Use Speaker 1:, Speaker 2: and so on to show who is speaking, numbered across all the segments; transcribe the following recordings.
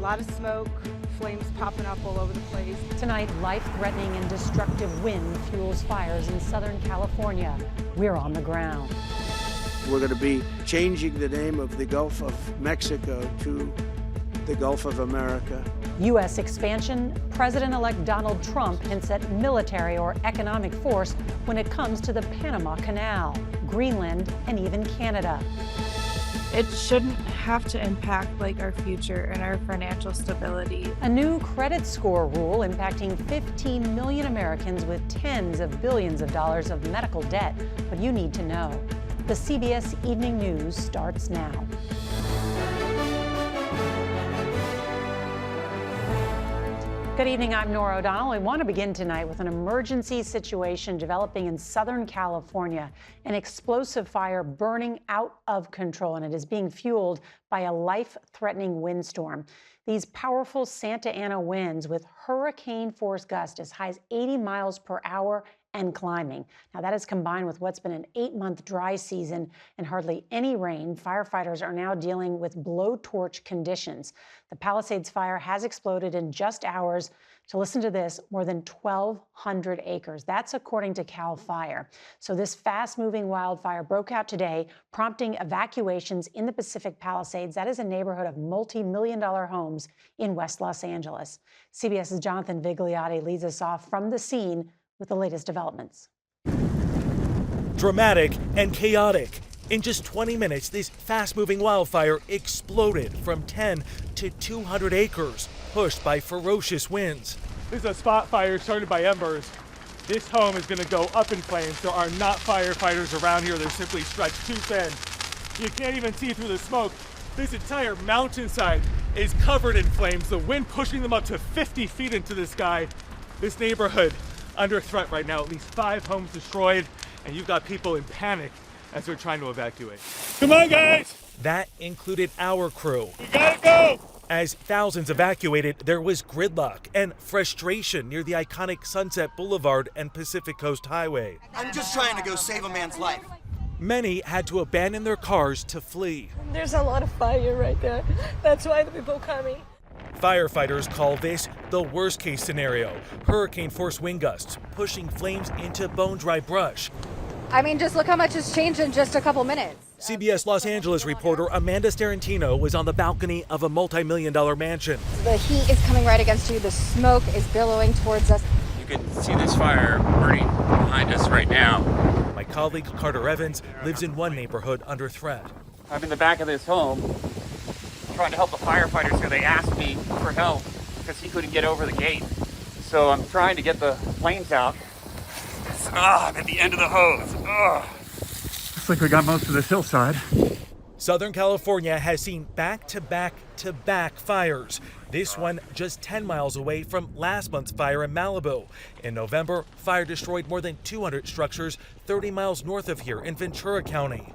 Speaker 1: A lot of smoke, flames popping up all over the place.
Speaker 2: Tonight, life-threatening and destructive wind fuels fires in Southern California. We're on the ground.
Speaker 3: We're going to be changing the name of the Gulf of Mexico to the Gulf of America.
Speaker 2: U.S. expansion. President-elect Donald Trump hints at military or economic force when it comes to the Panama Canal, Greenland, and even Canada.
Speaker 4: It shouldn't have to impact our future and our financial stability.
Speaker 2: A new credit score rule impacting 15 million Americans with tens of billions of dollars of medical debt. What you need to know. The CBS Evening News starts now. Good evening, I'm Nora O'Donnell. I want to begin tonight with an emergency situation developing in Southern California. An explosive fire burning out of control, and it is being fueled by a life-threatening windstorm. These powerful Santa Ana winds with hurricane-force gusts as high as 80 miles per hour and climbing. Now, that is combined with what's been an 8-month dry season and hardly any rain. Firefighters are now dealing with blowtorch conditions. The Palisades fire has exploded in just hours. To listen to this, more than 1,200 acres. That's according to CAL FIRE. So this fast-moving wildfire broke out today, prompting evacuations in the Pacific Palisades. That is a neighborhood of multi-million-dollar homes in West Los Angeles. CBS's Jonathan Vigliotti leads us off from the scene with the latest developments.
Speaker 5: Dramatic and chaotic. In just 20 minutes, this fast-moving wildfire exploded from 10 to 200 acres, pushed by ferocious winds.
Speaker 6: This is a spot fire started by embers. This home is going to go up in flames. There are not firefighters around here. They're simply stretched too thin. You can't even see through the smoke. This entire mountainside is covered in flames, the wind pushing them up to 50 feet into the sky. This neighborhood under threat right now, at least 5 homes destroyed, and you've got people in panic as they're trying to evacuate. Come on, guys!
Speaker 5: That included our crew.
Speaker 6: We gotta go!
Speaker 5: As thousands evacuated, there was gridlock and frustration near the iconic Sunset Boulevard and Pacific Coast Highway.
Speaker 7: I'm just trying to go save a man's life.
Speaker 5: Many had to abandon their cars to flee.
Speaker 4: There's a lot of fire right there. That's why the people coming.
Speaker 5: Firefighters call this the worst-case scenario. Hurricane-force wind gusts pushing flames into bone-dry brush.
Speaker 8: I mean, just look how much has changed in just a couple minutes.
Speaker 5: CBS Los Angeles reporter Amanda Starantino was on the balcony of a multi-million-dollar mansion.
Speaker 8: The heat is coming right against you. The smoke is billowing towards us.
Speaker 9: You can see this fire burning behind us right now.
Speaker 5: My colleague Carter Evans lives in one neighborhood under threat.
Speaker 9: I'm in the back of this home trying to help the firefighters here. They asked me for help because he couldn't get over the gate. So I'm trying to get the flames out. I'm at the end of the hose.
Speaker 6: Looks like we got most of this hillside.
Speaker 5: Southern California has seen back-to-back-to-back fires. This one just 10 miles away from last month's fire in Malibu. In November, fire destroyed more than 200 structures 30 miles north of here in Ventura County.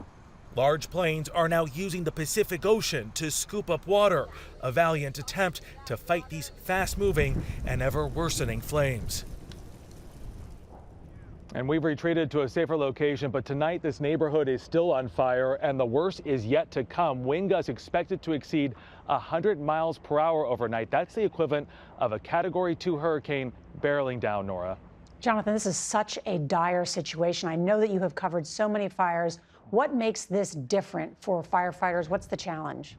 Speaker 5: Large planes are now using the Pacific Ocean to scoop up water, a valiant attempt to fight these fast-moving and ever-worsening flames.
Speaker 6: And we've retreated to a safer location, but tonight this neighborhood is still on fire and the worst is yet to come. Wind gusts expected to exceed 100 miles per hour overnight. That's the equivalent of a Category 2 hurricane barreling down, Nora.
Speaker 2: Jonathan, this is such a dire situation. I know that you have covered so many fires. What makes this different for firefighters? What's the challenge?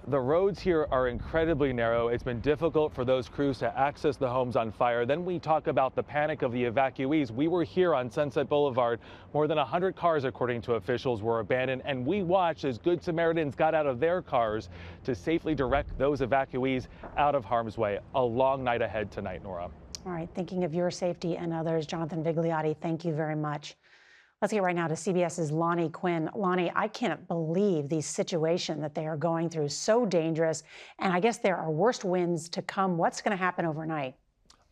Speaker 6: The roads here are incredibly narrow. It's been difficult for those crews to access the homes on fire. Then we talk about the panic of the evacuees. We were here on Sunset Boulevard. More than 100 cars, according to officials, were abandoned, and we watched as Good Samaritans got out of their cars to safely direct those evacuees out of harm's way. A long night ahead tonight, Nora.
Speaker 2: All right, thinking of your safety and others, Jonathan Vigliotti, thank you very much. Let's get right now to CBS's Lonnie Quinn. Lonnie, I can't believe the situation that they are going through. So dangerous. And I guess there are worse winds to come. What's going to happen overnight?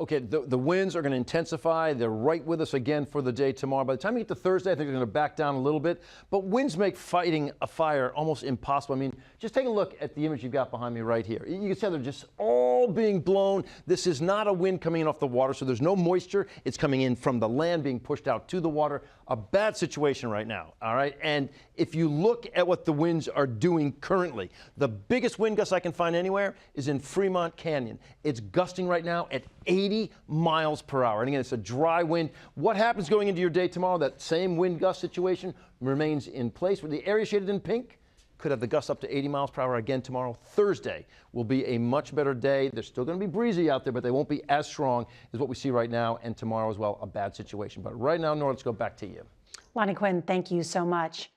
Speaker 10: Okay, the winds are going to intensify. They're right with us again for the day tomorrow. By the time you get to Thursday, I think they're going to back down a little bit. But winds make fighting a fire almost impossible. I mean, just take a look at the image you've got behind me right here. You can see they're just all being blown. This is not a wind coming in off the water, so there's no moisture. It's coming in from the land, being pushed out to the water. A bad situation right now, all right? And if you look at what the winds are doing currently, the biggest wind gust I can find anywhere is in Fremont Canyon. It's gusting right now at 80 miles per hour. And again, it's a dry wind. What happens going into your day tomorrow? That same wind gust situation remains in place. With the area shaded in pink, could have the gusts up to 80 miles per hour again tomorrow. Thursday will be a much better day. They're still going to be breezy out there, but they won't be as strong as what we see right now. And tomorrow as well, a bad situation. But right now, Nora, let's go back to you.
Speaker 2: Lonnie Quinn, thank you so much.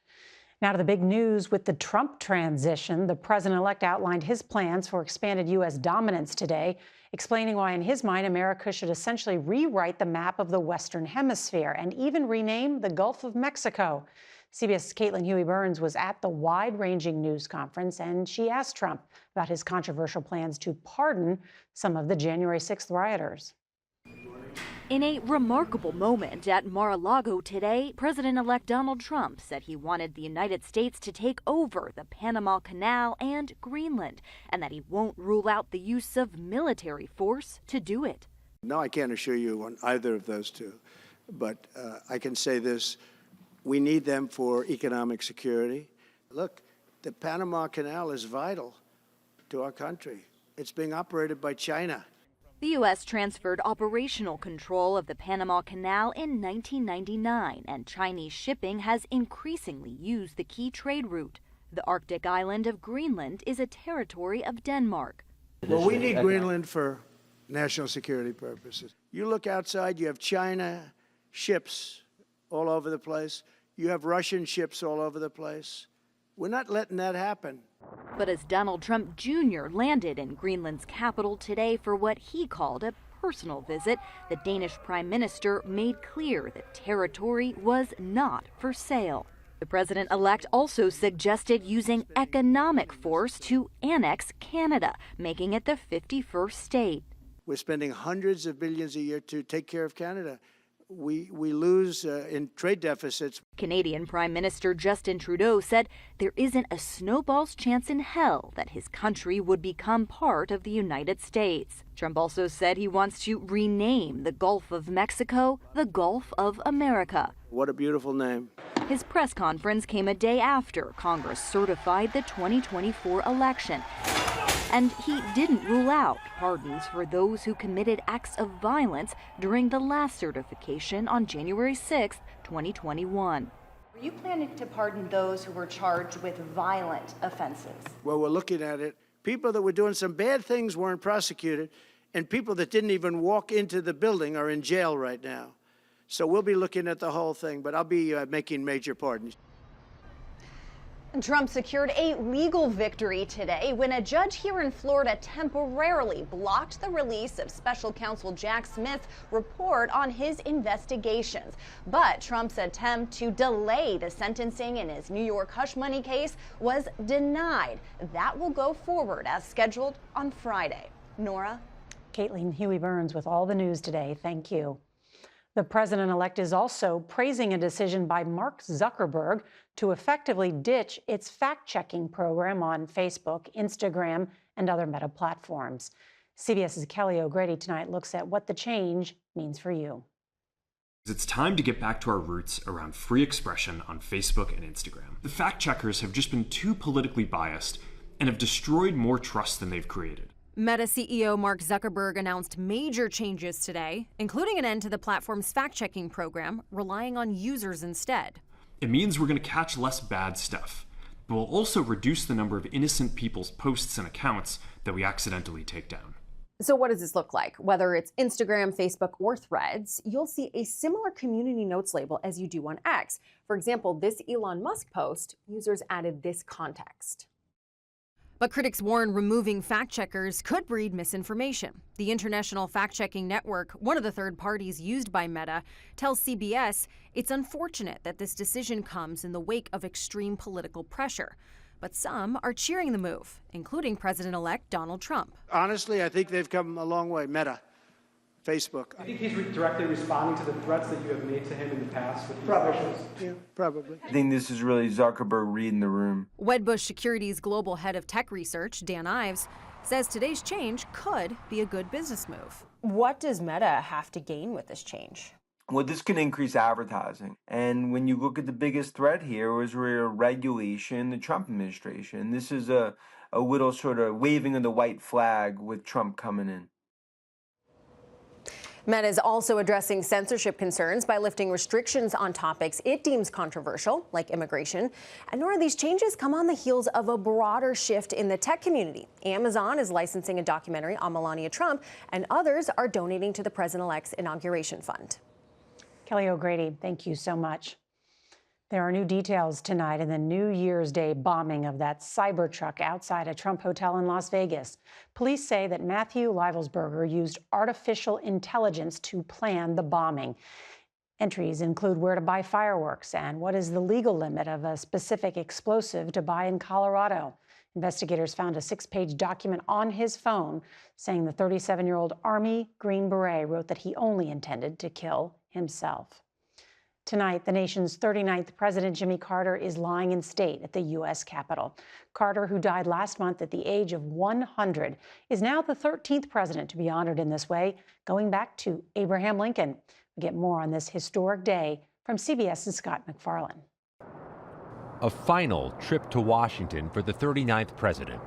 Speaker 2: Now to the big news with the Trump transition. The president-elect outlined his plans for expanded U.S. dominance today, explaining why, in his mind, America should essentially rewrite the map of the Western Hemisphere and even rename the Gulf of Mexico. CBS' Caitlin Huey-Burns was at the wide-ranging news conference, and she asked Trump about his controversial plans to pardon some of the January 6th rioters.
Speaker 11: In a remarkable moment at Mar-a-Lago today, President-elect Donald Trump said he wanted the United States to take over the Panama Canal and Greenland, and that he won't rule out the use of military force to do it.
Speaker 3: No, I can't assure you on either of those two, but I can say this. We need them for economic security. Look, the Panama Canal is vital to our country. It's being operated by China.
Speaker 11: The U.S. transferred operational control of the Panama Canal in 1999, and Chinese shipping has increasingly used the key trade route. The Arctic island of Greenland is a territory of Denmark.
Speaker 3: Well, we need Greenland for national security purposes. You look outside, you have China ships all over the place. You have Russian ships all over the place. We're not letting that happen.
Speaker 11: But as Donald Trump Jr. landed in Greenland's capital today for what he called a personal visit, the Danish Prime Minister made clear that territory was not for sale. The president-elect also suggested using economic force to annex Canada, making it the 51st state.
Speaker 3: We're spending hundreds of billions a year to take care of Canada. We lose in trade deficits.
Speaker 11: Canadian Prime Minister Justin Trudeau said there isn't a snowball's chance in hell that his country would become part of the United States. Trump also said he wants to rename the Gulf of Mexico the Gulf of America.
Speaker 3: What a beautiful name.
Speaker 11: His press conference came a day after Congress certified the 2024 election. And he didn't rule out pardons for those who committed acts of violence during the last certification on January 6, 2021.
Speaker 12: Are you planning to pardon those who were charged with violent offenses?
Speaker 3: Well, we're looking at it. People that were doing some bad things weren't prosecuted, and people that didn't even walk into the building are in jail right now. So we'll be looking at the whole thing, but I'll be making major pardons.
Speaker 12: Trump secured a legal victory today when a judge here in Florida temporarily blocked the release of special counsel Jack Smith's report on his investigations. But Trump's attempt to delay the sentencing in his New York hush money case was denied. That will go forward as scheduled on Friday. Nora?
Speaker 2: Caitlin Huey-Burns with all the news today. Thank you. The president-elect is also praising a decision by Mark Zuckerberg to effectively ditch its fact-checking program on Facebook, Instagram, and other Meta platforms. CBS's Kelly O'Grady tonight looks at what the change means for you.
Speaker 13: It's time to get back to our roots around free expression on Facebook and Instagram. The fact-checkers have just been too politically biased and have destroyed more trust than they've created.
Speaker 14: Meta CEO Mark Zuckerberg announced major changes today, including an end to the platform's fact-checking program, relying on users instead.
Speaker 13: It means we're going to catch less bad stuff, but we'll also reduce the number of innocent people's posts and accounts that we accidentally take down.
Speaker 15: So what does this look like? Whether it's Instagram, Facebook, or Threads, you'll see a similar community notes label as you do on X. For example, this Elon Musk post, users added this context.
Speaker 14: But critics warn removing fact-checkers could breed misinformation. The International Fact-Checking Network, one of the third parties used by Meta, tells CBS it's unfortunate that this decision comes in the wake of extreme political pressure. But some are cheering the move, including President-elect Donald Trump.
Speaker 3: Honestly, I think they've come a long way, Meta. Facebook.
Speaker 16: Do you think he's directly responding to the threats that you have made to him in the past with these officials?
Speaker 3: Yeah, probably.
Speaker 17: I think this is really Zuckerberg reading the room.
Speaker 14: Wedbush Securities Global Head of Tech Research, Dan Ives, says today's change could be a good business move.
Speaker 15: What does Meta have to gain with this change?
Speaker 17: Well, this can increase advertising. And when you look at the biggest threat here was regulation, the Trump administration. This is a little sort of waving of the white flag with Trump coming in.
Speaker 15: Meta is also addressing censorship concerns by lifting restrictions on topics it deems controversial, like immigration. And nor these changes come on the heels of a broader shift in the tech community. Amazon is licensing a documentary on Melania Trump, and others are donating to the president-elect's inauguration fund.
Speaker 2: Kelly O'Grady, thank you so much. There are new details tonight in the New Year's Day bombing of that Cybertruck outside a Trump hotel in Las Vegas. Police say that Matthew Leibelsberger used artificial intelligence to plan the bombing. Entries include where to buy fireworks and what is the legal limit of a specific explosive to buy in Colorado. Investigators found a 6-page document on his phone saying the 37-year-old Army Green Beret wrote that he only intended to kill himself. Tonight, the nation's 39th president, Jimmy Carter, is lying in state at the U.S. Capitol. Carter, who died last month at the age of 100, is now the 13th president to be honored in this way, going back to Abraham Lincoln. We get more on this historic day from CBS's Scott McFarlane.
Speaker 18: A final trip to Washington for the 39th president.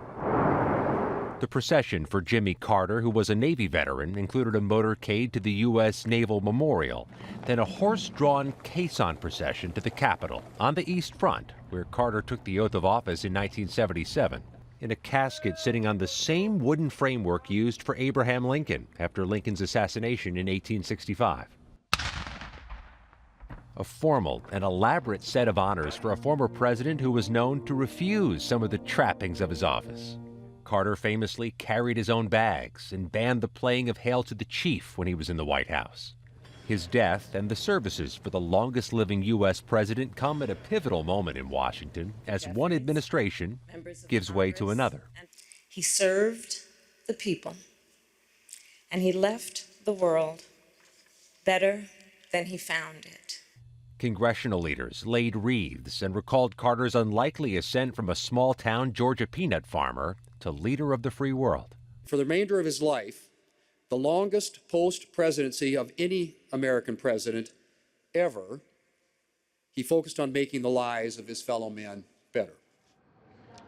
Speaker 18: The procession for Jimmy Carter, who was a Navy veteran, included a motorcade to the U.S. Naval Memorial, then a horse-drawn caisson procession to the Capitol on the East Front, where Carter took the oath of office in 1977, in a casket sitting on the same wooden framework used for Abraham Lincoln after Lincoln's assassination in 1865. A formal and elaborate set of honors for a former president who was known to refuse some of the trappings of his office. Carter famously carried his own bags and banned the playing of Hail to the Chief when he was in the White House. His death and the services for the longest-living U.S. president come at a pivotal moment in Washington as one administration gives way to another.
Speaker 19: He served the people, and he left the world better than he found it.
Speaker 18: Congressional leaders laid wreaths and recalled Carter's unlikely ascent from a small-town Georgia peanut farmer to leader of the free world.
Speaker 20: For the remainder of his life, the longest post-presidency of any American president ever, he focused on making the lives of his fellow man better.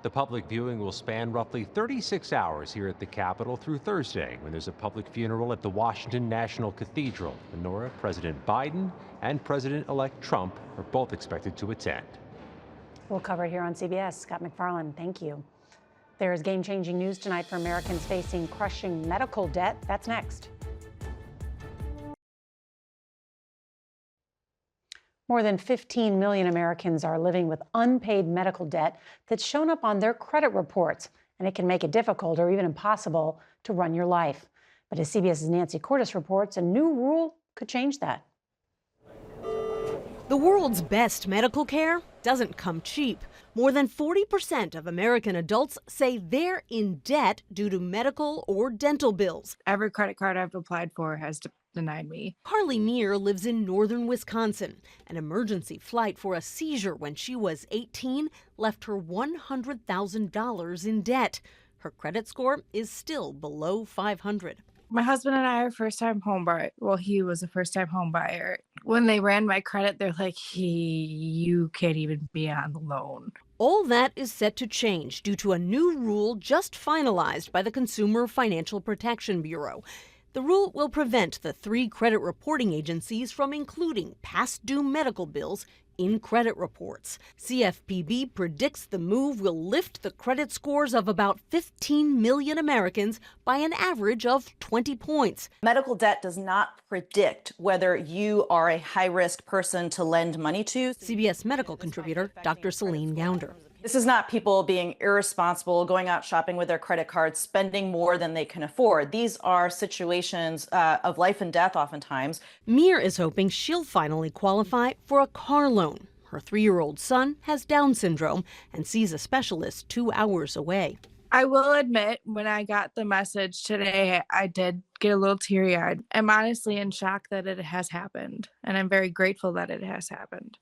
Speaker 18: The public viewing will span roughly 36 hours here at the Capitol through Thursday, when there's a public funeral at the Washington National Cathedral. Nora, President Biden and President-elect Trump are both expected to attend.
Speaker 2: We'll cover it here on CBS. Scott McFarlane, thank you. There is game-changing news tonight for Americans facing crushing medical debt. That's next. More than 15 million Americans are living with unpaid medical debt that's shown up on their credit reports, and it can make it difficult or even impossible to run your life. But as CBS's Nancy Cordes reports, a new rule could change that.
Speaker 21: The world's best medical care doesn't come cheap. More than 40% of American adults say they're in debt due to medical or dental bills.
Speaker 4: Every credit card I've applied for has denied me.
Speaker 21: Carly Meir lives in northern Wisconsin. An emergency flight for a seizure when she was 18 left her $100,000 in debt. Her credit score is still below 500.
Speaker 4: My husband and I are first-time home buyer. Well, he was a first-time home buyer. When they ran my credit, they're like, you can't even be on the loan.
Speaker 21: All that is set to change due to a new rule just finalized by the Consumer Financial Protection Bureau. The rule will prevent the 3 credit reporting agencies from including past due medical bills in credit reports. CFPB predicts the move will lift the credit scores of about 15 million Americans by an average of 20 points.
Speaker 22: Medical debt does not predict whether you are a high-risk person to lend money to.
Speaker 21: CBS medical contributor Dr. Celine Gounder.
Speaker 22: This is not people being irresponsible, going out shopping with their credit cards, spending more than they can afford. These are situations of life and death oftentimes.
Speaker 21: Meir is hoping she'll finally qualify for a car loan. Her 3-year-old son has Down syndrome and sees a specialist 2 hours away.
Speaker 4: I will admit, when I got the message today, I did get a little teary-eyed. I'm honestly in shock that it has happened, and I'm very grateful that it has happened.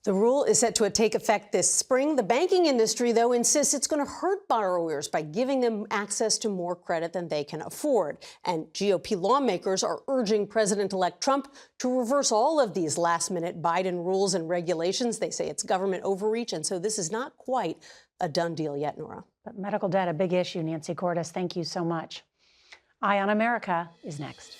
Speaker 21: The rule is set to take effect this spring. The banking industry, though, insists it's going to hurt borrowers by giving them access to more credit than they can afford. And GOP lawmakers are urging President-elect Trump to reverse all of these last-minute Biden rules and regulations. They say it's government overreach, and so this is not quite a done deal yet, Nora.
Speaker 2: But medical debt, a big issue. Nancy Cordes, thank you so much. Eye on America is next.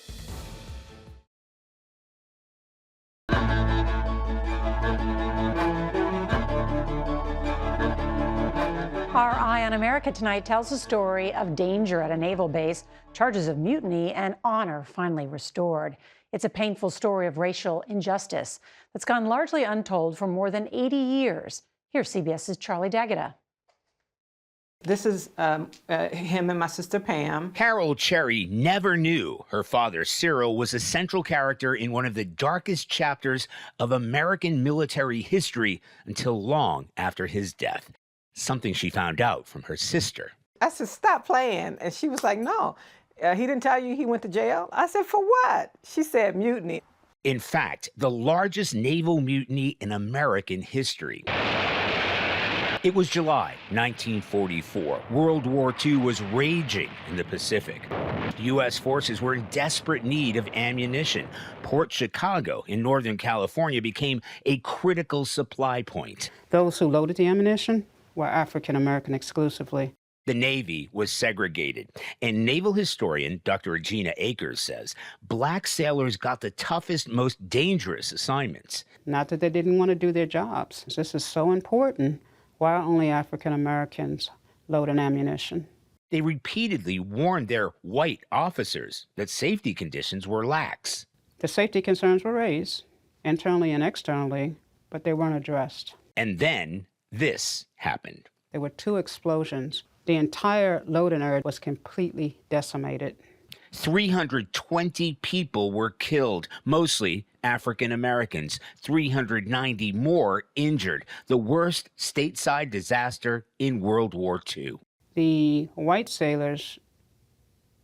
Speaker 2: Our Eye on America tonight tells the story of danger at a naval base, charges of mutiny, and honor finally restored. It's a painful story of racial injustice that's gone largely untold for more than 80 years. Here's CBS's Charlie D'Agata.
Speaker 1: This is him and my sister Pam.
Speaker 7: Carol Cherry never knew her father Cyril was a central character in one of the darkest chapters of American military history until long after his death. Something she found out from her sister.
Speaker 1: I said, stop playing. And she was like, no, he didn't tell you he went to jail? I said, for what? She said, mutiny.
Speaker 7: In fact, the largest naval mutiny in American history. It was July 1944. World War II was raging in the Pacific. U.S. forces were in desperate need of ammunition. Port Chicago in Northern California became a critical supply point.
Speaker 23: Those who loaded the ammunition were African American exclusively.
Speaker 7: The Navy was segregated, and naval historian Dr. Regina Akers says black sailors got the toughest, most dangerous assignments.
Speaker 23: Not that they didn't want to do their jobs. This is so important. Why are only African Americans loading ammunition?
Speaker 7: They repeatedly warned their white officers that safety conditions were lax.
Speaker 23: The safety concerns were raised, internally and externally, but they weren't addressed.
Speaker 7: And then this happened.
Speaker 23: There were 2 explosions. The entire loading area was completely decimated.
Speaker 7: 320 people were killed, mostly African Americans. 390 more injured. The worst stateside disaster in World War II.
Speaker 23: The white sailors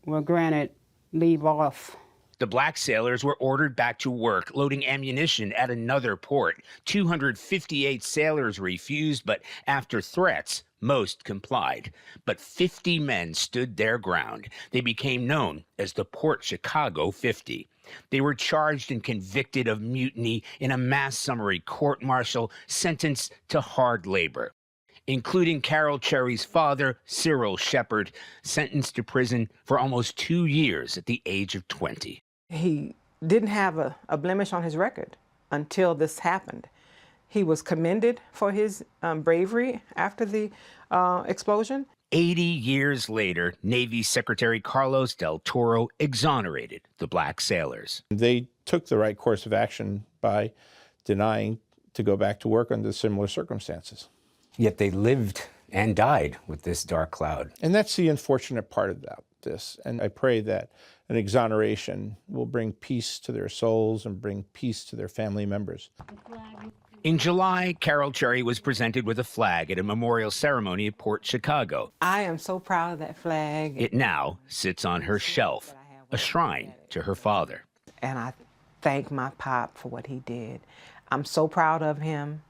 Speaker 23: were granted leave off.
Speaker 7: The black sailors were ordered back to work, loading ammunition at another port. 258 sailors refused, but after threats, most complied. But 50 men stood their ground. They became known as the Port Chicago 50. They were charged and convicted of mutiny in a mass summary court-martial, sentenced to hard labor, including Carol Cherry's father, Cyril Shepard, sentenced to prison for almost 2 years at the age of 20.
Speaker 1: He didn't have a blemish on his record until this happened. He was commended for his bravery after the explosion.
Speaker 7: 80 years later, Navy Secretary Carlos Del Toro exonerated the black sailors.
Speaker 24: They took the right course of action by denying to go back to work under similar circumstances.
Speaker 25: Yet they lived and died with this dark cloud.
Speaker 24: And that's the unfortunate part about this. And I pray that an exoneration will bring peace to their souls and bring peace to their family members.
Speaker 7: In July, Carol Cherry was presented with a flag at a memorial ceremony at Port Chicago.
Speaker 1: I am so proud of that flag.
Speaker 7: It now sits on her shelf, a shrine to her father.
Speaker 1: And I thank my pop for what he did. I'm so proud of him,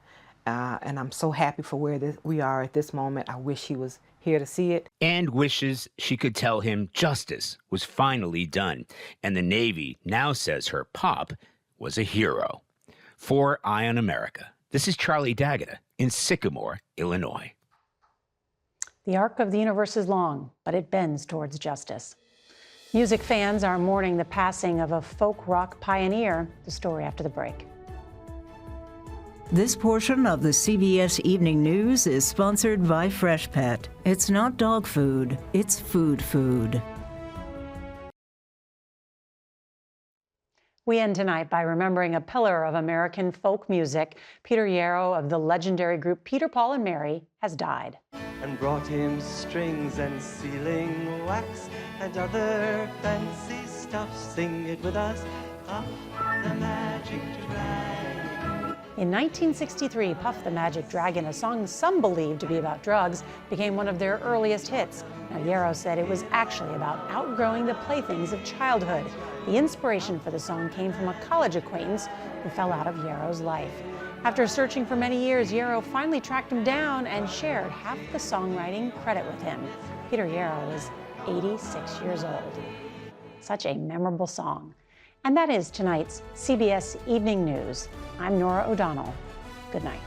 Speaker 1: and I'm so happy for where we are at this moment. I wish he was here to see it.
Speaker 7: And wishes she could tell him justice was finally done. And the Navy now says her pop was a hero. For Eye on America, this is Charlie D'Agata in Sycamore, Illinois.
Speaker 2: The arc of the universe is long, but it bends towards justice. Music fans are mourning the passing of a folk rock pioneer. The story after the break.
Speaker 26: This portion of the CBS Evening News is sponsored by Freshpet. It's not dog food, it's food food.
Speaker 2: We end tonight by remembering a pillar of American folk music. Peter Yarrow of the legendary group Peter, Paul and Mary has died.
Speaker 27: And brought him strings and sealing wax and other fancy stuff. Sing it with us, up the magic dragon.
Speaker 2: In 1963, Puff the Magic Dragon, a song some believe to be about drugs, became one of their earliest hits. Now, Yarrow said it was actually about outgrowing the playthings of childhood. The inspiration for the song came from a college acquaintance who fell out of Yarrow's life. After searching for many years, Yarrow finally tracked him down and shared half the songwriting credit with him. Peter Yarrow was 86 years old. Such a memorable song. And that is tonight's CBS Evening News. I'm Norah O'Donnell. Good night.